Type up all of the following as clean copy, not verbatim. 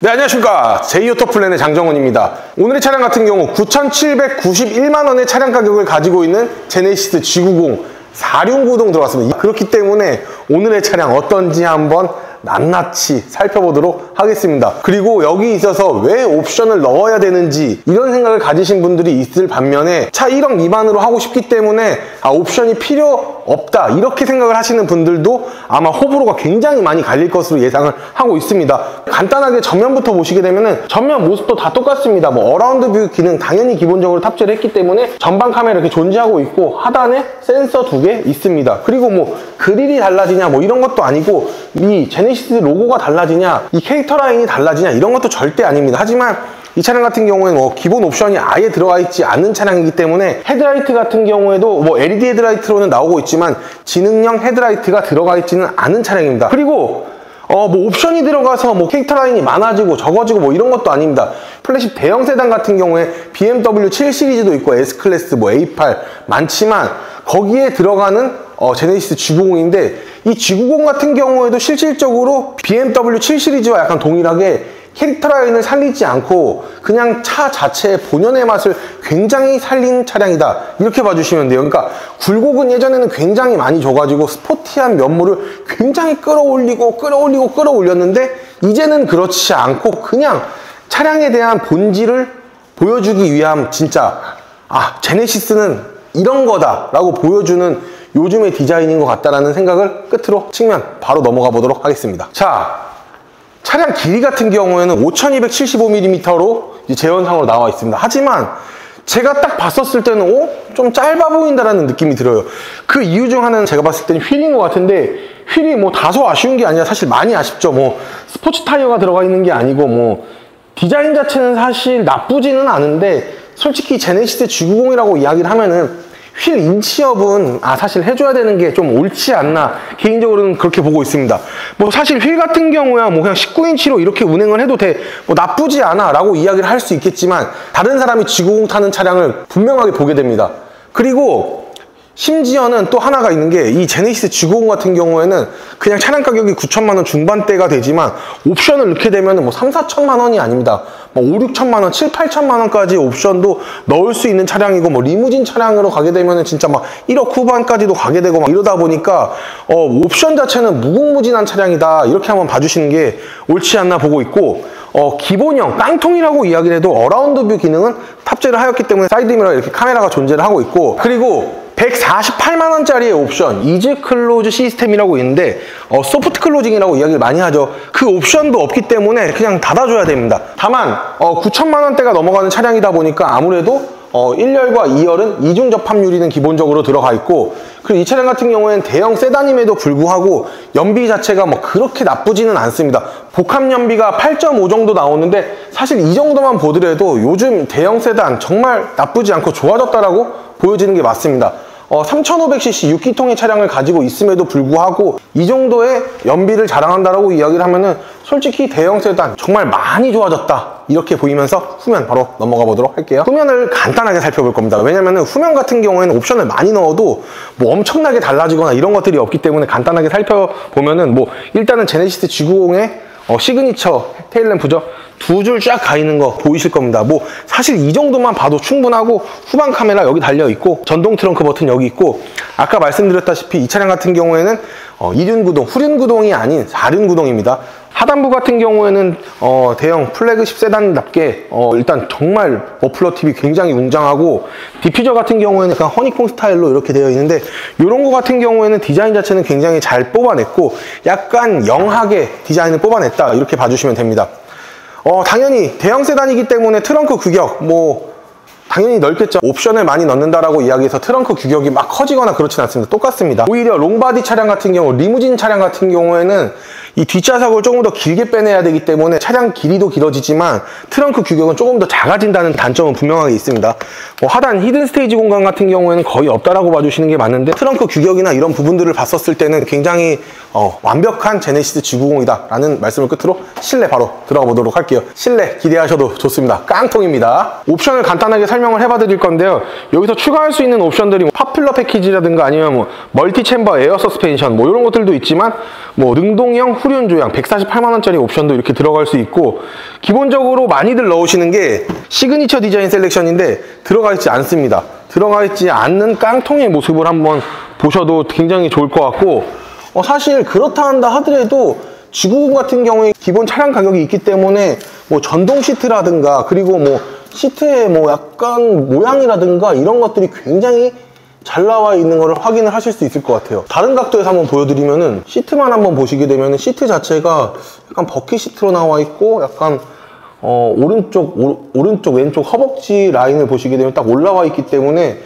네, 안녕하십니까. 제이오토플랜의 장정훈입니다. 오늘의 차량 같은 경우 9,791만원의 차량 가격을 가지고 있는 제네시스 G90 4륜구동 들어왔습니다. 그렇기 때문에 오늘의 차량 어떤지 한번 낱낱이 살펴보도록 하겠습니다. 그리고 여기 있어서 왜 옵션을 넣어야 되는지 이런 생각을 가지신 분들이 있을 반면에 차 1억 미만으로 하고 싶기 때문에 옵션이 필요 없다 이렇게 생각을 하시는 분들도 아마 호불호가 굉장히 많이 갈릴 것으로 예상을 하고 있습니다. 간단하게 전면부터 보시게 되면은 전면 모습도 다 똑같습니다. 뭐 어라운드 뷰 기능 당연히 기본적으로 탑재를 했기 때문에 전방 카메라 이렇게 존재하고 있고 하단에 센서 2개 있습니다. 그리고 뭐 그릴이 달라지냐 뭐 이런 것도 아니고 이 제네시스 로고가 달라지냐 이 캐릭터 라인이 달라지냐 이런 것도 절대 아닙니다. 하지만 이 차량 같은 경우에는 뭐 기본 옵션이 아예 들어가 있지 않은 차량이기 때문에 헤드라이트 같은 경우에도 뭐 LED 헤드라이트로는 나오고 있지만 지능형 헤드라이트가 들어가 있지는 않은 차량입니다. 그리고 뭐 옵션이 들어가서 뭐 캐릭터 라인이 많아지고 적어지고 뭐 이런 것도 아닙니다. 플래시 대형 세단 같은 경우에 BMW 7 시리즈도 있고 S클래스 뭐 A8 많지만 거기에 들어가는 제네시스 G90인데 이 G90 같은 경우에도 실질적으로 BMW 7 시리즈와 약간 동일하게 캐릭터 라인을 살리지 않고 그냥 차 자체의 본연의 맛을 굉장히 살린 차량이다 이렇게 봐주시면 돼요. 그러니까 굴곡은 예전에는 굉장히 많이 줘가지고 스포티한 면모를 굉장히 끌어올렸는데 이제는 그렇지 않고 그냥 차량에 대한 본질을 보여주기 위함 진짜 제네시스는 이런 거다 라고 보여주는 요즘의 디자인인 것 같다라는 생각을 끝으로 측면 바로 넘어가 보도록 하겠습니다. 자, 차량 길이 같은 경우에는 5275mm로 제원상으로 나와 있습니다. 하지만 제가 딱 봤었을 때는 좀 짧아 보인다라는 느낌이 들어요. 그 이유 중 하나는 제가 봤을 때는 휠인 것 같은데 휠이 뭐 다소 아쉬운 게 아니라 사실 많이 아쉽죠. 뭐 스포츠 타이어가 들어가 있는 게 아니고 뭐 디자인 자체는 사실 나쁘지는 않은데 솔직히 제네시스 G90이라고 이야기를 하면은 휠 인치업은 사실 해줘야 되는 게 좀 옳지 않나 개인적으로는 그렇게 보고 있습니다. 뭐 사실 휠 같은 경우야 뭐 그냥 19인치로 이렇게 운행을 해도 돼 뭐 나쁘지 않아 라고 이야기를 할 수 있겠지만 다른 사람이 G90 타는 차량을 분명하게 보게 됩니다. 그리고 심지어는 또 하나가 있는 게 이 제네시스 G90 같은 경우에는 그냥 차량 가격이 9천만원 중반대가 되지만 옵션을 넣게 되면 뭐 3, 4천만 원이 아닙니다. 뭐 5, 6천만 원, 7, 8천만 원까지 옵션도 넣을 수 있는 차량이고 뭐 리무진 차량으로 가게 되면 진짜 막 1억 후반까지도 가게 되고 막 이러다 보니까 옵션 자체는 무궁무진한 차량이다 이렇게 한번 봐주시는 게 옳지 않나 보고 있고 기본형 깡통이라고 이야기를 해도 어라운드 뷰 기능은 탑재를 하였기 때문에 사이드미러 이렇게 카메라가 존재를 하고 있고 그리고 148만원짜리의 옵션 이즈 클로즈 시스템이라고 있는데 소프트 클로징이라고 이야기를 많이 하죠. 그 옵션도 없기 때문에 그냥 닫아줘야 됩니다. 다만 9천만원대가 넘어가는 차량이다 보니까 아무래도 1열과 2열은 이중 접합유리는 기본적으로 들어가 있고 그리고 이 차량 같은 경우에는 대형 세단임에도 불구하고 연비 자체가 뭐 그렇게 나쁘지는 않습니다. 복합 연비가 8.5 정도 나오는데 사실 이 정도만 보더라도 요즘 대형 세단 정말 나쁘지 않고 좋아졌다라고 보여지는 게 맞습니다. 3500cc 6기통의 차량을 가지고 있음에도 불구하고 이 정도의 연비를 자랑한다라고 이야기를 하면은 솔직히 대형 세단 정말 많이 좋아졌다 이렇게 보이면서 후면 바로 넘어가 보도록 할게요. 후면을 간단하게 살펴볼 겁니다. 왜냐면은 후면 같은 경우에는 옵션을 많이 넣어도 뭐 엄청나게 달라지거나 이런 것들이 없기 때문에 간단하게 살펴보면은 뭐 일단은 제네시스 G90의 시그니처 테일램프죠. 두 줄 쫙 가 있는 거 보이실 겁니다. 뭐 사실 이 정도만 봐도 충분하고 후방 카메라 여기 달려 있고 전동 트렁크 버튼 여기 있고 아까 말씀드렸다시피 이 차량 같은 경우에는 2륜구동, 후륜구동이 아닌 4륜구동입니다. 하단부 같은 경우에는 대형 플래그십 세단답게 일단 정말 머플러 팁이 굉장히 웅장하고 디퓨저 같은 경우에는 그냥 허니콩 스타일로 이렇게 되어 있는데 이런 거 같은 경우에는 디자인 자체는 굉장히 잘 뽑아냈고 약간 영하게 디자인을 뽑아냈다 이렇게 봐주시면 됩니다. 당연히 대형 세단이기 때문에 트렁크 규격 뭐 당연히 넓겠죠. 옵션을 많이 넣는다라고 이야기해서 트렁크 규격이 막 커지거나 그렇진 않습니다. 똑같습니다. 오히려 롱바디 차량 같은 경우, 리무진 차량 같은 경우에는 이 뒷좌석을 조금 더 길게 빼내야 되기 때문에 차량 길이도 길어지지만 트렁크 규격은 조금 더 작아진다는 단점은 분명하게 있습니다. 하단 히든 스테이지 공간 같은 경우에는 거의 없다라고 봐주시는 게 맞는데 트렁크 규격이나 이런 부분들을 봤었을 때는 굉장히 완벽한 제네시스 G90이다 라는 말씀을 끝으로 실내 바로 들어가 보도록 할게요. 실내 기대하셔도 좋습니다. 깡통입니다. 옵션을 간단하게 설명을 해봐 드릴 건데요. 여기서 추가할 수 있는 옵션들이 파퓰러 패키지라든가 아니면 멀티 챔버 에어 서스펜션 이런 것들도 있지만 능동형 후륜 조향 148만원짜리 옵션도 이렇게 들어갈 수 있고, 기본적으로 많이들 넣으시는 게 시그니처 디자인 셀렉션인데 들어가 있지 않습니다. 들어가 있지 않는 깡통의 모습을 한번 보셔도 굉장히 좋을 것 같고, 사실 그렇다 한다 하더라도 G90 같은 경우에 기본 차량 가격이 있기 때문에 전동 시트라든가 그리고 시트의 약간 모양이라든가 이런 것들이 굉장히 잘 나와 있는 것을 확인을 하실 수 있을 것 같아요. 다른 각도에서 한번 보여드리면은 시트만 한번 보시게 되면은 시트 자체가 약간 버킷 시트로 나와 있고, 약간 오른쪽 왼쪽 허벅지 라인을 보시게 되면 딱 올라와 있기 때문에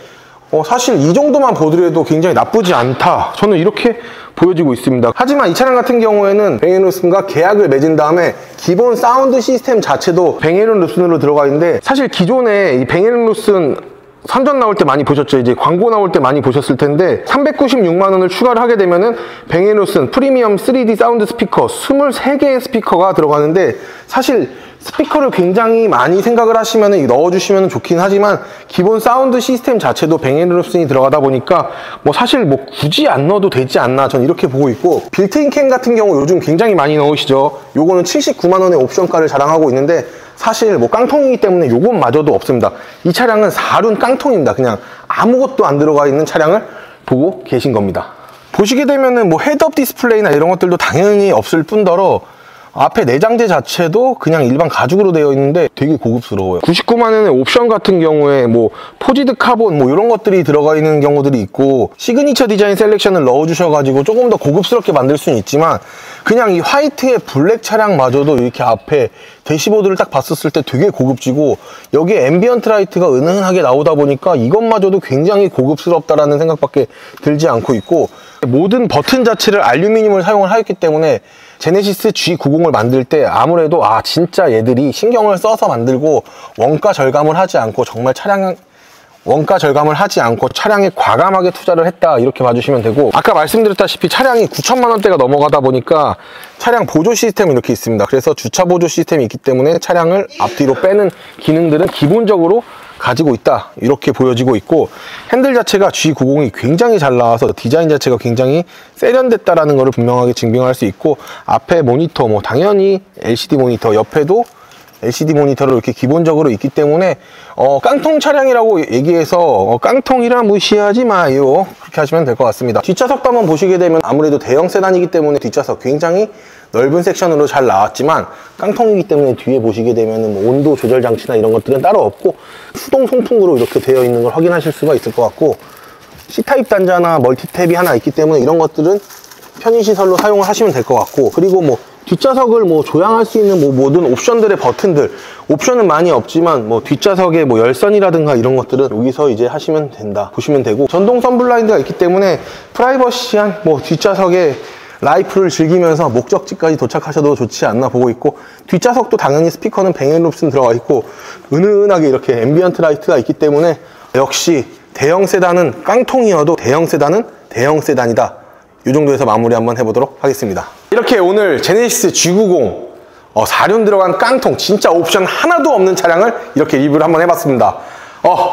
사실 이 정도만 보더라도 굉장히 나쁘지 않다, 저는 이렇게 보여지고 있습니다. 하지만 이 차량 같은 경우에는 뱅앤올슨과 계약을 맺은 다음에 기본 사운드 시스템 자체도 뱅앤올슨으로 들어가 있는데, 사실 기존에 이 뱅앤올슨 선전 나올 때 많이 보셨죠? 이제 광고 나올 때 많이 보셨을 텐데 396만원을 추가를 하게 되면은 뱅앤올슨 프리미엄 3D 사운드 스피커 23개의 스피커가 들어가는데, 사실 스피커를 굉장히 많이 생각을 하시면 넣어주시면 좋긴 하지만 기본 사운드 시스템 자체도 뱅앤올슨이 들어가다 보니까 사실 굳이 안 넣어도 되지 않나, 전 이렇게 보고 있고, 빌트인 캠 같은 경우 요즘 굉장히 많이 넣으시죠. 요거는 79만원의 옵션가를 자랑하고 있는데 사실 깡통이기 때문에 요것마저도 없습니다. 이 차량은 4륜 깡통입니다. 그냥 아무것도 안 들어가 있는 차량을 보고 계신 겁니다. 보시게 되면은 헤드업 디스플레이나 이런 것들도 당연히 없을 뿐더러 앞에 내장재 자체도 그냥 일반 가죽으로 되어 있는데 되게 고급스러워요. 99만원의 옵션 같은 경우에 포지드 카본 이런 것들이 들어가 있는 경우들이 있고, 시그니처 디자인 셀렉션을 넣어 주셔가지고 조금 더 고급스럽게 만들 수는 있지만, 그냥 이 화이트의 블랙 차량마저도 이렇게 앞에 대시보드를 딱 봤었을 때 되게 고급지고, 여기에 앰비언트 라이트가 은은하게 나오다 보니까 이것마저도 굉장히 고급스럽다라는 생각밖에 들지 않고 있고, 모든 버튼 자체를 알루미늄을 사용을 하였기 때문에 제네시스 G90을 만들 때 아무래도 진짜 얘들이 신경을 써서 만들고 원가 절감을 하지 않고 차량에 과감하게 투자를 했다, 이렇게 봐주시면 되고, 아까 말씀드렸다시피 차량이 9천만원대가 넘어가다 보니까 차량 보조 시스템이 이렇게 있습니다. 그래서 주차 보조 시스템이 있기 때문에 차량을 앞뒤로 빼는 기능들은 기본적으로 가지고 있다, 이렇게 보여지고 있고, 핸들 자체가 G90이 굉장히 잘 나와서 디자인 자체가 굉장히 세련됐다라는 것을 분명하게 증명할 수 있고, 앞에 모니터 당연히 LCD 모니터, 옆에도 LCD 모니터로 이렇게 기본적으로 있기 때문에 깡통 차량이라고 얘기해서 깡통이라 무시하지 마요, 그렇게 하시면 될 것 같습니다. 뒷좌석도 한번 보시게 되면 아무래도 대형 세단이기 때문에 뒷좌석 굉장히 넓은 섹션으로 잘 나왔지만, 깡통이기 때문에 뒤에 보시게 되면 온도 조절 장치나 이런 것들은 따로 없고 수동 송풍구로 이렇게 되어 있는 걸 확인하실 수가 있을 것 같고, C타입 단자나 멀티탭이 하나 있기 때문에 이런 것들은 편의시설로 사용을 하시면 될 것 같고, 그리고 뒷좌석을 조향할 수 있는 모든 옵션들의 버튼들, 옵션은 많이 없지만 뒷좌석에 열선이라든가 이런 것들은 여기서 이제 하시면 된다 보시면 되고, 전동 선블라인드가 있기 때문에 프라이버시한 뒷좌석에 라이프를 즐기면서 목적지까지 도착하셔도 좋지 않나 보고 있고, 뒷좌석도 당연히 스피커는 뱅앤올슨 들어가 있고 은은하게 이렇게 앰비언트 라이트가 있기 때문에 역시 대형 세단은 깡통이어도 대형 세단은 대형 세단이다, 이 정도에서 마무리 한번 해보도록 하겠습니다. 이렇게 오늘 제네시스 G90 4륜 들어간 깡통, 진짜 옵션 하나도 없는 차량을 이렇게 리뷰를 한번 해봤습니다.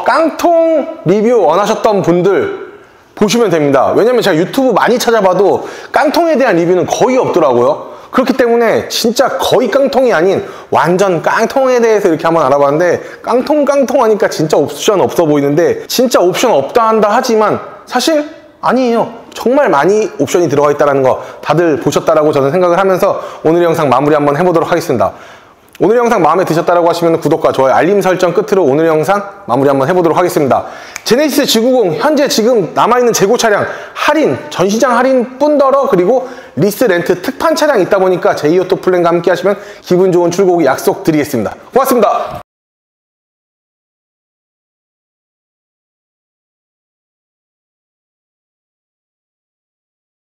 깡통 리뷰 원하셨던 분들 보시면 됩니다. 왜냐면 제가 유튜브 많이 찾아봐도 깡통에 대한 리뷰는 거의 없더라고요. 그렇기 때문에 진짜 거의 깡통이 아닌 완전 깡통에 대해서 이렇게 한번 알아봤는데, 깡통 하니까 진짜 옵션 없어 보이는데, 진짜 옵션 없다 한다 하지만 사실 아니에요. 정말 많이 옵션이 들어가 있다는 거 다들 보셨다라고 저는 생각을 하면서 오늘 영상 마무리 한번 해보도록 하겠습니다. 오늘 영상 마음에 드셨다라고 하시면 구독과 좋아요, 알림 설정 끝으로 오늘 영상 마무리 한번 해보도록 하겠습니다. 제네시스 G90 현재 지금 남아있는 재고 차량 할인, 전시장 할인 뿐더러 그리고 리스 렌트 특판 차량이 있다 보니까 제이오토 플랜과 함께 하시면 기분 좋은 출고기 약속드리겠습니다. 고맙습니다.